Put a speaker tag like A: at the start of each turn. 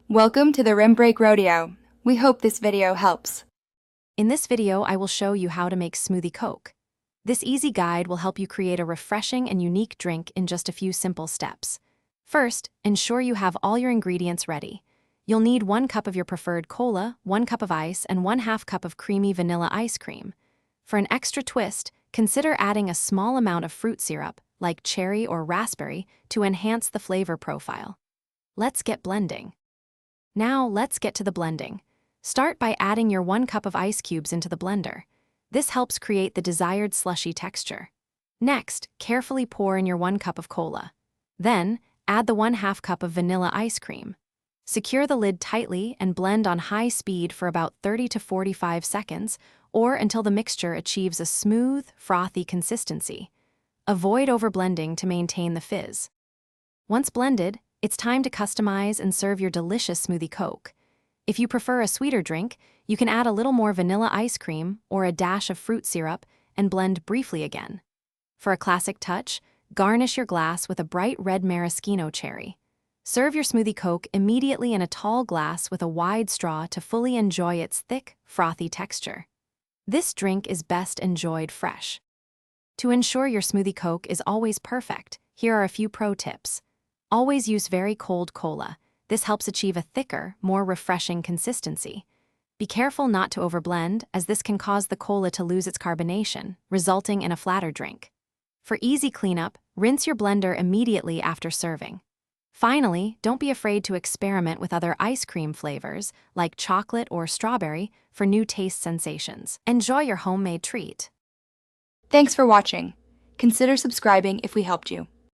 A: Welcome to the Rim Break Rodeo. We hope this video helps.
B: In this video, I will show you how to make smoothie Coke. This easy guide will help you create a refreshing and unique drink in just a few simple steps. First, ensure you have all your ingredients ready. You'll need 1 cup of your preferred cola, 1 cup of ice, and 1/2 cup of creamy vanilla ice cream. For an extra twist, consider adding a small amount of fruit syrup, like cherry or raspberry, to enhance the flavor profile. Let's get blending. Now let's get to the blending. Start by adding your 1 cup of ice cubes into the blender. This helps create the desired slushy texture. Next, carefully pour in your 1 cup of cola. Then, add the 1/2 cup of vanilla ice cream. Secure the lid tightly and blend on high speed for about 30 to 45 seconds, or until the mixture achieves a smooth, frothy consistency. Avoid overblending to maintain the fizz. Once blended, it's time to customize and serve your delicious smoothie Coke. If you prefer a sweeter drink, you can add a little more vanilla ice cream or a dash of fruit syrup and blend briefly again. For a classic touch, garnish your glass with a bright red maraschino cherry. Serve your smoothie Coke immediately in a tall glass with a wide straw to fully enjoy its thick, frothy texture. This drink is best enjoyed fresh. To ensure your smoothie Coke is always perfect, here are a few pro tips. Always use very cold cola. This helps achieve a thicker, more refreshing consistency. Be careful not to overblend, as this can cause the cola to lose its carbonation, resulting in a flatter drink. For easy cleanup, rinse your blender immediately after serving. Finally, don't be afraid to experiment with other ice cream flavors, like chocolate or strawberry, for new taste sensations. Enjoy your homemade treat.
A: Thanks for watching. Consider subscribing if we helped you.